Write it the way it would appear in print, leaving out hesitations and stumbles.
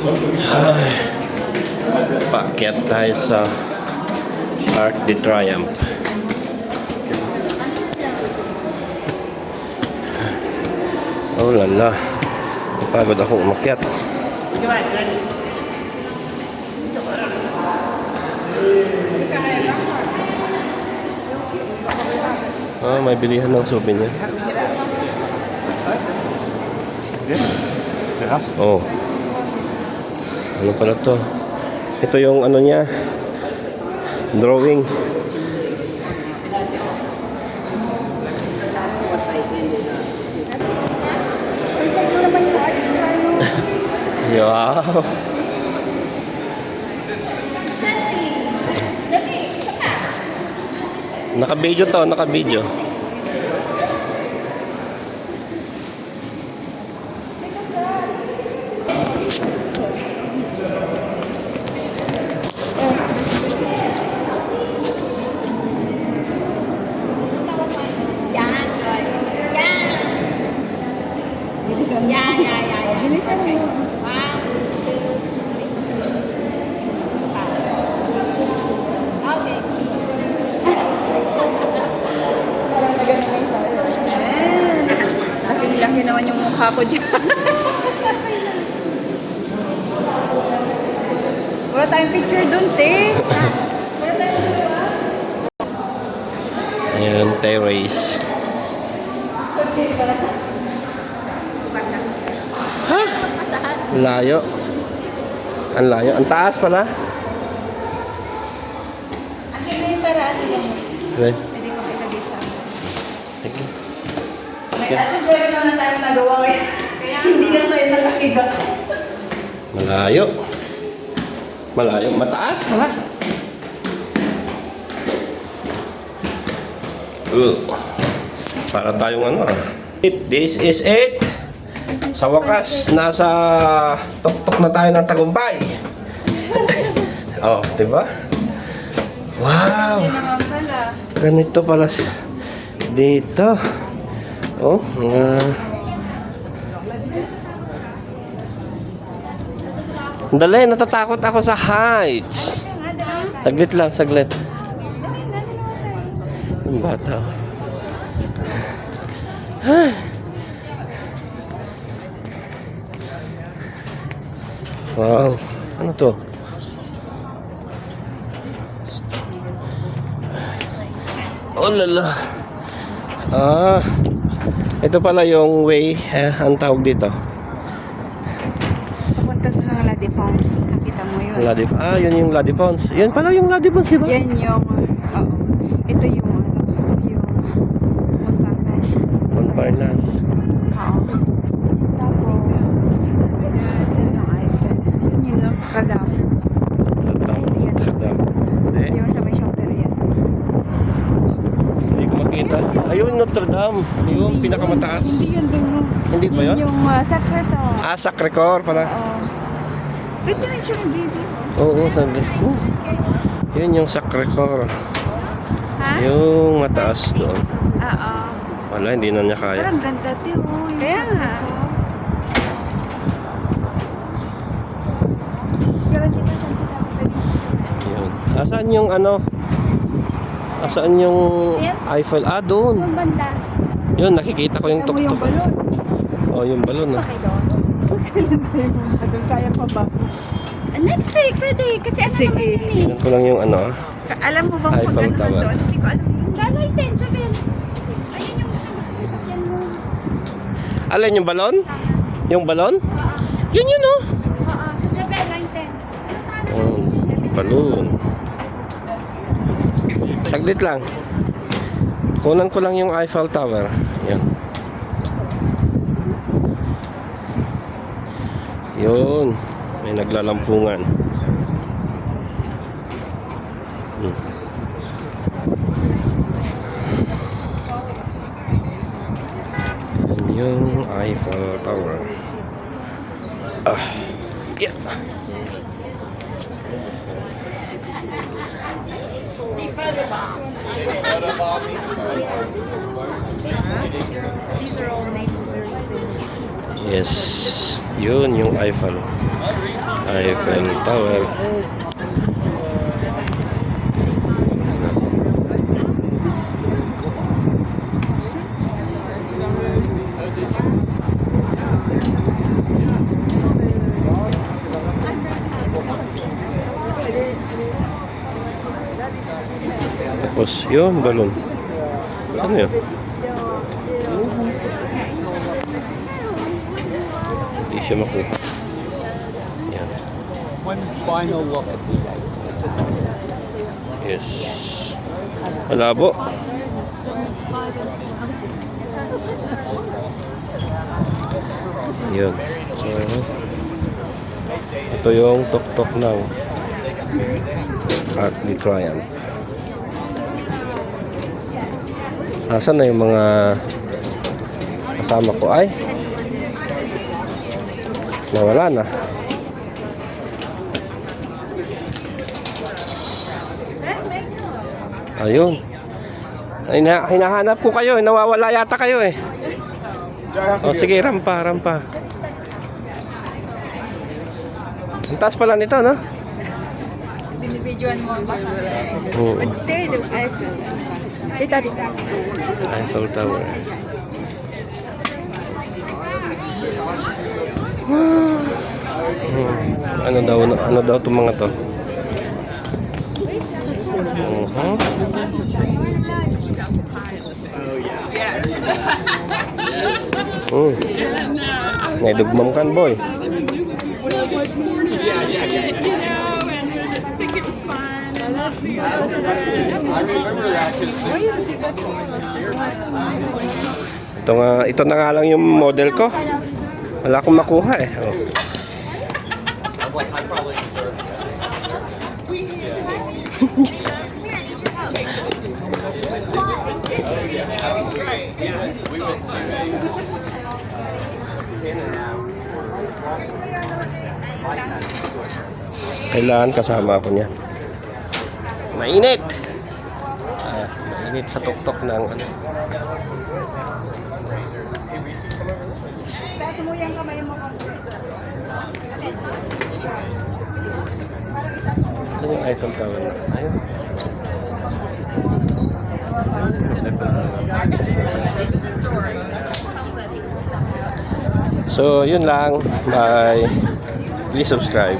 Ay, paakyat tayo sa Arc de Triomphe. Oh lala, napagod ako umakyat. May bilihan ng souvenir. Oh. Ano pala to? Ito yung ano niya. Drawing. Wow. Naka-video to, naka-video. Bilisan mo. 1, 2, 3. Laki naman yung mukha ko dyan. Wala tayong picture dun, te. Wala tayong picture. Ayan, terrace. Ha? Layo. Ang layo. Ang taas pala. Akin na yung paraan mo. Okay. Pwede ko ilagay sa akin. Sige. May at least meron naman tayo nagawa ngayon. Kaya hindi lang tayo nakahiga. Malayo. Malayo. Mataas pala. Para tayong ano ah. This is it. Sa wakas, nasa tuktok na tayo ng tagumpay. Oh, diba? Wow! Hindi naman pala. Ganito pala siya. Dito. Oh, dali, natatakot ako sa heights. Saglit lang, saglit. Yung bata. Ay. Wow. Ano to? Oh lala. Ito pala yung way, ang tawag dito. Papunta ko ng La Défense. Nakita mo yun. Yun yung La Défense. Yan pala yung La Défense, diba? Yan yung, ito yung, yung Montparnasse. Montparnasse. Oo. Tapos, dyan yung Eiffel. Yun yung Notre Dame. Notre Dame. Hindi. Yung sa may Champerian. Hindi ko makita. Ayun, Notre Dame. Yung pinakamataas. Hindi yun dun. Hindi ba yun? Yung Sacré-Cœur. Sacré-Cœur pala. Oo. Pwede na siya yung baby. Oo, sabi. Yun yung Sacré-Cœur. Ha? Yung mataas doon. Oo. Wala, hindi na niya kaya. Parang ganda din. Kaya nga. Diyan dito sa kita pwede. Yun. Asaan yung ano? Asaan yung Eiffel? Doon. Yung banda. Yun, nakikita ko yung Kaya mo yung tuktok. balon. Oh, yung balon. Gusto kayo doon? Kailan tayo pumunta doon? Kaya pa ba? Next week, pwede. Kasi ano Sige. naman yun eh. Tingnan ko lang yung ano. Alam mo bang Eiffel pag ano Tower. doon? Hindi ko alam yun. Sa Lighten, Javel. Ayun yung sasakyan mo. Alin yung balon? Yung balon? Yun yun oh. Oo, sa Javel, Lighten. Balon. Saglit lang. Kunan ko lang yung Eiffel Tower. Yan. Yun. May naglalampungan. Yan yung Eiffel Tower. Yeah. These are all names of very famous people. Yes. Yun yung Eiffel. Eiffel Tower. Tapos yun, balon. Ano yun? Hindi siya makuha. Yan. One final look at the Eiffel Tower. Yes. Malabo. Yun. So, ito yung tok-tok ng Arc de Triomphe. Asan na yung mga kasama ko? Ay, nawala na. Ayun. Ay, hinahanap ko kayo. Nawawala yata kayo eh. O sige, rampa, rampa. Ang taas pala nito, no? Binibidyoan mo ba? Oo. Pagtay, yung Eiffel. Tita. Eiffel Tower. Ano daw itong mga to? Naidugmam kan, boy. Ito na nga lang yung model ko. Wala akong makuha eh. Oh. Kailangan kasama ako niyan. Mainit! Mainit sa tuktok ng ano. Taas mo yung kamay mo. Ito yung Eiffel Tower na. Ayun. So, yun lang. Bye. Please subscribe.